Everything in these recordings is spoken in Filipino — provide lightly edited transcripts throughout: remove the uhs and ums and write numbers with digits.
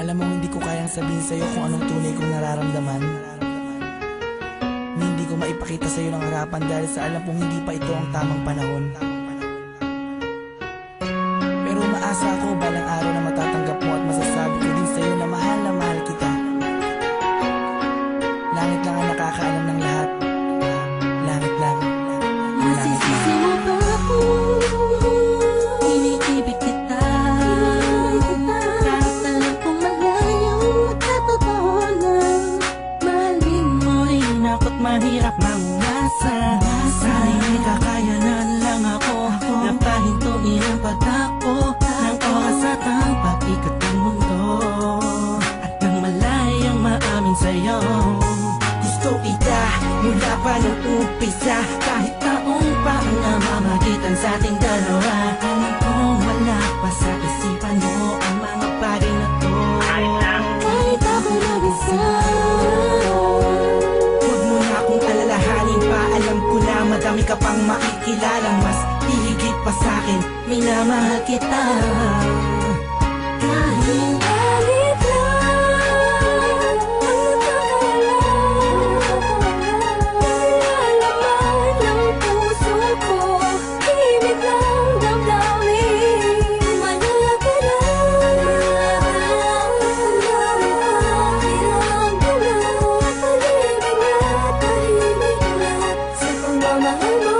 Alam mo, hindi ko kayang sabihin sa'yo kung anong tunay kong nararamdaman. Na hindi ko maipakita sa'yo ng harapan dahil sa alam kong hindi pa ito ang tamang panahon. Pero umaasa ako balang araw na matatanggap mo at masasabi ko din sa'yo na mahal kita. Langit lang ang nakakaalam ng lahat. Langit lang. Masisisi mo ba ako? Iniibig kita. Kahit alam kong malayo at totoo na mahalin mo rin ako't mahirap mangasa. Sana'y kakayanan lang ako na pahintuin ang pagdako ng oras at ang pag-ikot ng mundo. At nang malayang maamin sa'yo, gusto kita mula pa ng umpisa. Kahit taong pa ang namamagitan sa ating dalawa, alam kong wala pa sa isipan mo ang mga bagay na to. Kahit ako mag-isa, huwag mo na akong alalahanin pa. Alam ko na madami ka pang makikilala, mas hihigit pa sa'kin, minamahal kita. Kahit alit lang ang nakakalaman ng puso ko, himig ng damdamin, manala ka lang. Ang dami kong kailangan, tahimik na sa pagmamahal mo.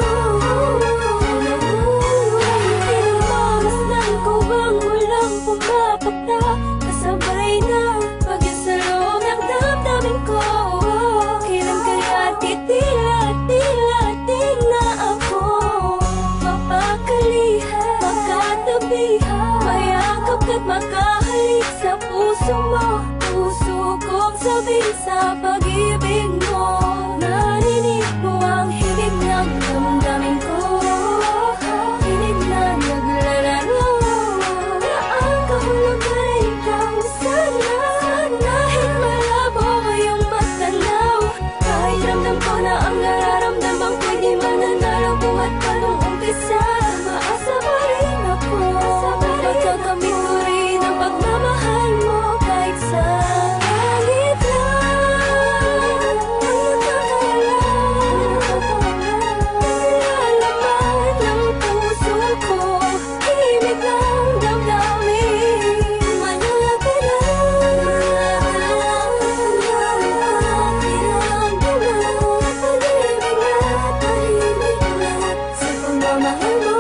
Pinagmamasdan ko bang walang pumapakta, kasabay na pag-isalong ng damdamin ko. Kailan kaya titila na ako mapakalihan, magkatabihan, mayakap ka't makahalik sa puso mo. Puso kong sabihin sa pag-ibig mo, narinig mo ang himig ng damdamin ko. Hinig na naglalaro na ang kahulugan ay ikaw sana. Dahil malabo ngayong matanaw, kahit ramdam ko na ang nararamdaman ko'y di mananalo. Buhat pa nung umpisa, maasa pa rin ako. Magkakamit ko rin ang pagmamahal mo kahit sa langit lang ang nakakalaman ng puso ko, himig ng damdamin, manala ka lang. Pag-ibig na tahimik na sa pagmamahal mo.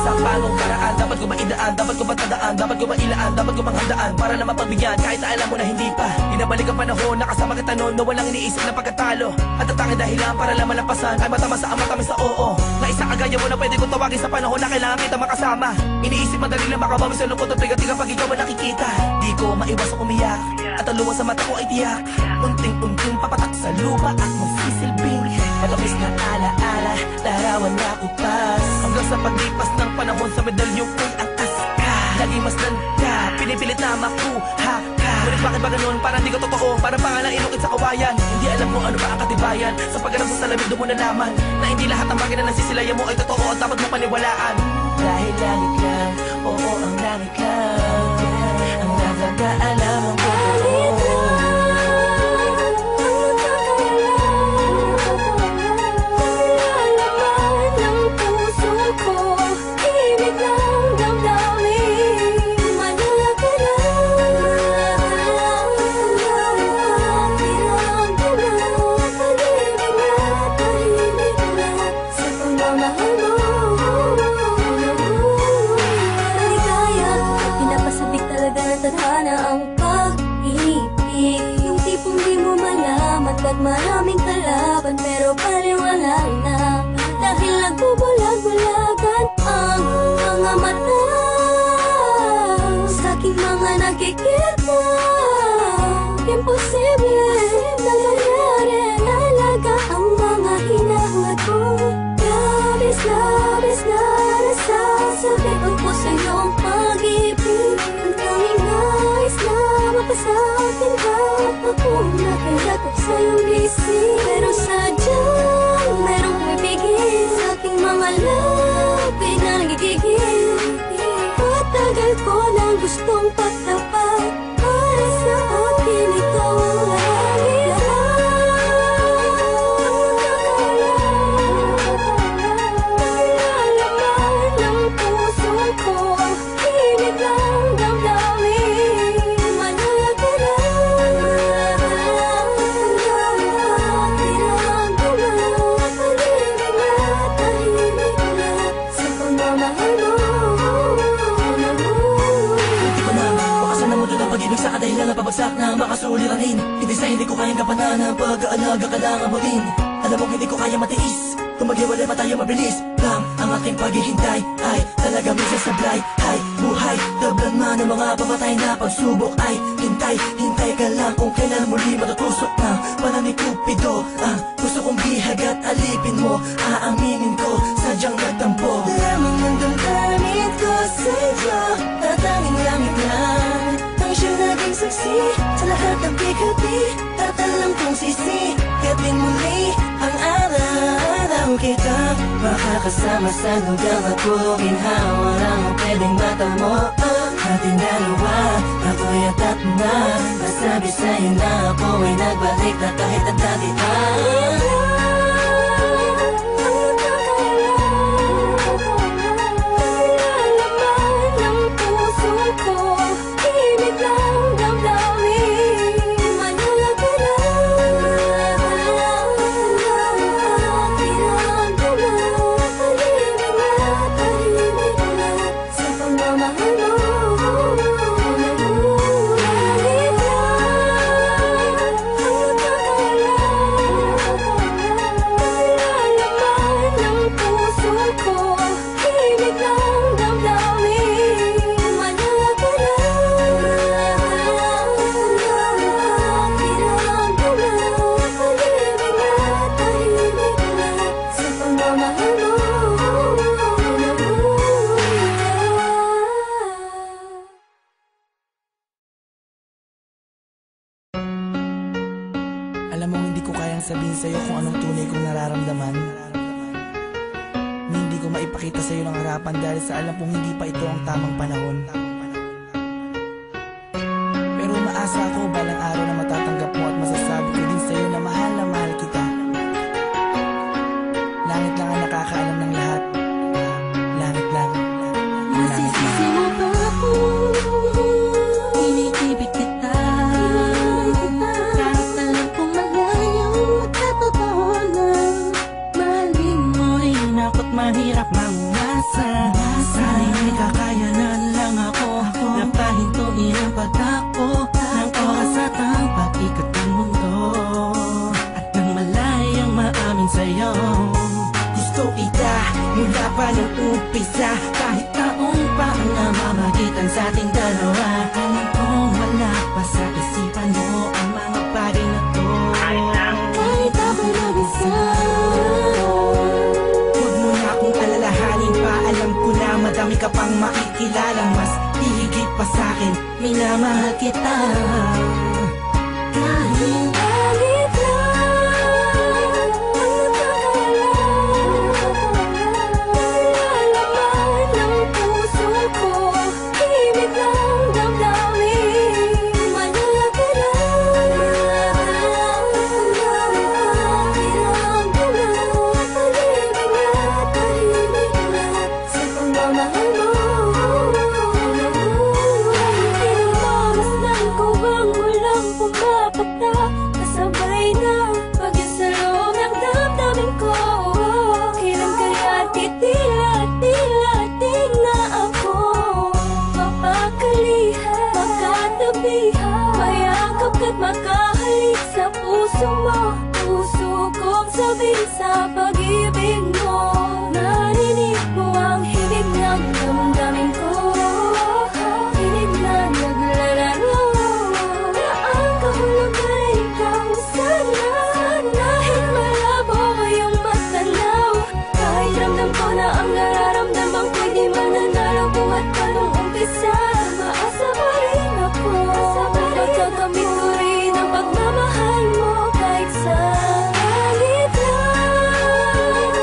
Sa paanong paraan, dapat ko maidaan, dapat ko matandaan, dapat ko mailaan, dapat ko manghandaan para na mapagbigyan kahit na alam mo na hindi pa. Inabalik ang panahon, nakasama kita noon na walang iniisip na pagkatalo. At ang tanging dahilan para lang malampasan ay matamasa ang matamis sa oo. Na isang kagaya mo na pwede kong tawagin sa panahon na kailangan kita makasama. Iniisip madali lang makabawi sa lungkot at bigat pag ikaw ang nakikita. Di ko maiwasang umiyak at ang luha sa mata ko ay tiyak. Unting-unting papatak sa lupa at magsisilbing matamis na alaala, larawan na kutas. Hanggang sa paglipas ng panahon sa medalyong ko'y atas ka. Lagi mas nanda, pinipilit na makuha ka. Ngunit bakit ba ganun? Parang di ka totoo, parang pangalang inukit sa kawayan. Hindi alam kung ano ba ang katibayan. Sa pagganap sa salamin doon mo nalaman na hindi lahat ng bagay na nasisilayan mo ay totoo at dapat mo paniwalaan. Dahil langit lang, oo ang langit lang ang nakakaalam ang totoo. Maraming kalaban pero paliwala na, dahil nagbubulag-bulagan ang mga mata sa aking mga nakikita. Imposible na nangyari, nalaga ang mga hinahangad ko. Labis na nasasabi ko sa iyong pag-ibig. Ang tanging nais na mapasakin ka, ako na kaya ko sa'yong isip. Pero sadyang merong pipigil sa aking mga labi na nagigigil. Patagal tagal ko nang gustong pagtapat. Para sa akin ikaw ang lahat. Nalalaman ng puso ko, hilig ng damdamin. Manala ka na, sa pagmamahal mo. Hindi ko na makasan na mundo ng pag-ibig sa kadahilan na pabagsak na makasuliranin. Hindi sa hindi ko kayang kapanan ng pag-aalaga ka lang abutin. Alam mong hindi ko kaya matiis, kung maghiwalay pa tayo mabilis lang ang aking paghihintay. Ay talaga minsan sablay, ay buhay tablan man ng mga pamatay na pagsubok. Ay hintay, hintay ka lang kung kailan muli matutusok ng pala ni Cupido. Ang gusto kong bihag at alipin mo, aaminin ko sadyang nagtampo. Lamang ng damdamin ko sa'yo, tatanging langit lang ang siyang naging saksi sa lahat ng bigati. At alam kong sisikatin muli ang araw kitang makakasama sa lugar at puro ginhawa lang ang pwedeng matamo. Ating dalawa, ako'y atat na nasabi sa'yo na ako ay nagbalik na kahit ang dati Alam mo, hindi ko kayang sabihin sa'yo kung anong tunay kong nararamdaman. Hindi ko maipakita sa'yo ng harapan dahil sa alam kong hindi pa ito ang tamang panahon. Pero umaasa ako balang araw na matatanggap mo at masasabi ko din sa'yo na mahal kita. Langit lang ang nakakaalam ng lahat. Langit lang. Masisisi mo ba ako? Iniibig kita. Kahit alam kong malayo at katotohanan, mahalin mo rin ako't mahirap mangasa. Sana'y may kakayanan lang ako na pahintuin ang pagtakbo ng oras at ang pag-ikot ng mundo. At nang malayang maamin sa'yo, Gusto kita mula pa ng umpisa. kahit taong pa ang namamagitan sa ating dalawa. Alam kong wala pa sa isipan mo ang mga bagay na to. Kahit ako'y mag-isa, Huwag mo na akong alalahanin pa. Alam ko na madami ka pang makikilala. Mas hihigit pa sa'kin, minamahal kita. Kahit galit lang ang nalalaman ng puso ko, himig ng damdamin. Manala ka lang, tahimik na sa pagmamahal mo. Masdan ko bang walang pumapatak, kasabay ng pag-isalong ng damdamin ko. Kailan kaya't titilating na ako mapakalihan, magkatabihan, mayakap ka't makahalik sa puso mo. Puso kong sabihin sa pag-ibig mo, narinig mo ang himig ng damdamin ko. Hinig na naglalaro na ang kahulugan ay ikaw sana. Dahil malabo ko yung matanaw, kahit ramdam ko na ang nararamdaman ko'y di mananalo. Buhat pa nung umpisa, maasa pa rin ako. Pagkakamit ko rin ang pagmamahal mo kahit sa galit lang.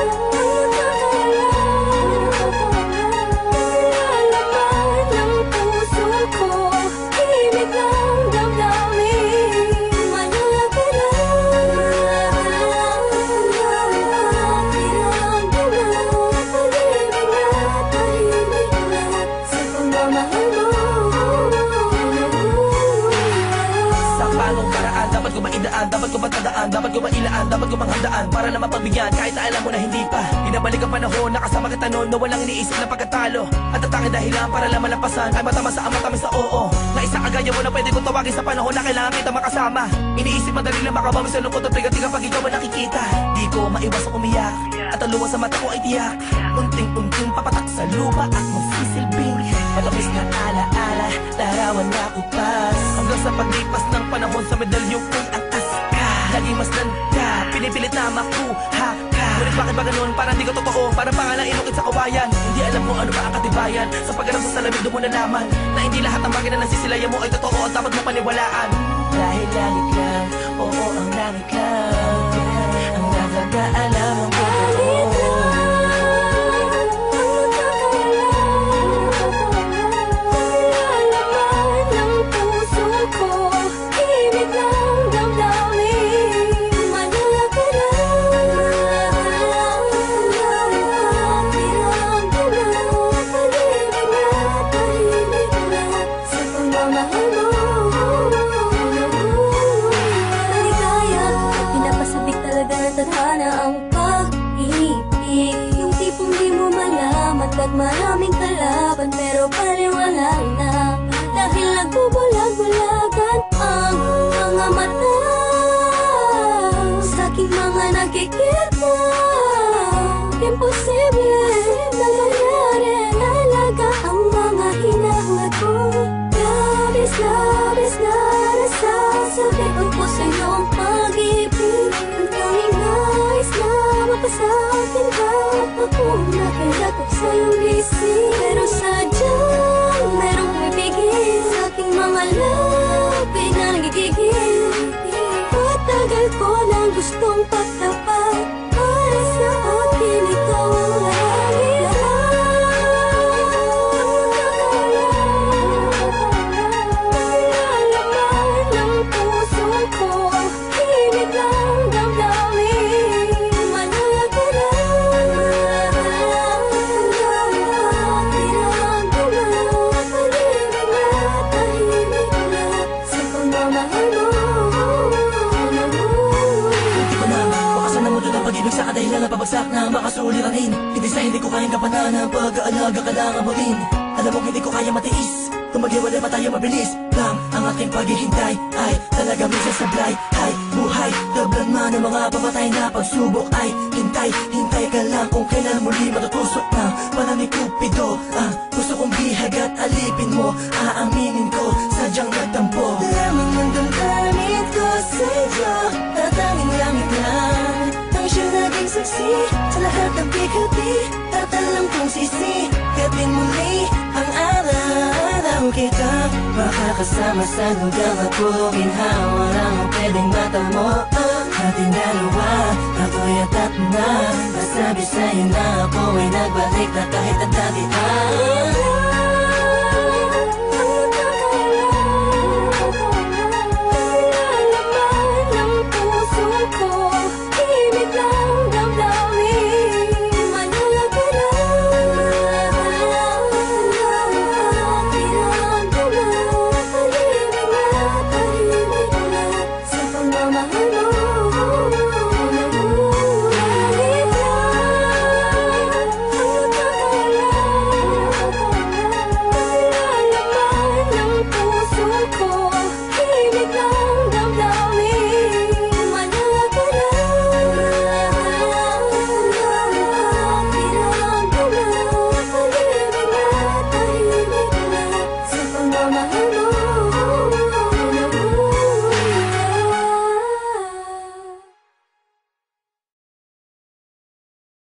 ko mailaan, dapat ko manghandaan para na mapagbigyan kahit na alam mo na hindi pa. Inabalik ang panahon, nakasama kita noon na walang iniisip na pagkatalo. At ang tanging dahilan para lang malampasan ay matamasa ang matamis sa oo. Na isang kagaya mo na pwede kong tawagin sa panahon na kailangan kita makasama. Iniisip madali lang makabawi sa lungkot at bigating kapag ikaw ang nakikita. Di ko maiwas ang umiyak at ang luha sa mata ko ay tiyak. Unting-unting papatak sa lupa at magsisilbing matamis na alaala, larawan na kupas. Hanggang sa paglipas ng panahon sa medalyong ko'y ang aska. Laging masdan ka, pinipilit na makuha ka. Ngunit bakit ba ganun? Parang di ko totoo, parang pangalang inukit sa kawayan. Hindi alam mo ano ba ang katibayan. Sa pagganap sa salamin doon mo nalaman na hindi lahat ng bagay na nasisilayan mo ay totoo at dapat mo paniwalaan. Dahil langit lang, oo ang langit lang ang nakakaalam ng totoo. Maraming kalaban pero paliwala na. Dahil nagbubulag-bulagan ang mga mata sa aking mga nakikita. Imposible na mangyari, nalaga ang mga hinahangad ko. Labis-labis na nasasabit ang puso iyong pag-ibig. Ang tanging nais na mapasakin ka. Ako nakilatok sa iyong bisig, pero sadyang merong pumipigil sa aking mga labi na nagigigil. Patagal ko lang gustong pagtapat para sa akin ikaw ang lagi. Laman ng puso ko, himig lang damdamin. Manala ka na. Sa kadahilan na pabagsak na makasuliranin. Hindi sa hindi ko kayang kapanan ang pag-aalaga kailangan mo rin. Alam mo hindi ko kaya matiis kung maghiwalay pa tayo mabilis lang. Ang aking paghihintay ay talaga minsan sablay. Ay buhay, tablan man ang mga papatay na pagsubok. Ay hintay, hintay ka lang kung kailan muli matutusok ng panang ni Cupido. Ang gusto kong bihag at alipin mo, aaminin ko sadyang nagtampo. Lamang ng damdamin ko sa'yo, tatanging langit lang siya naging saksi sa lahat ng bigati. Tatalang kong sisikapin muli ang araw kita. Makakasama sa hanggang ako, ginhawa lang ang pwedeng mata mo. Ating dalawa, ako'y atat na. Masabi sa'yo na ako ay nagbalik na kahit ang dati.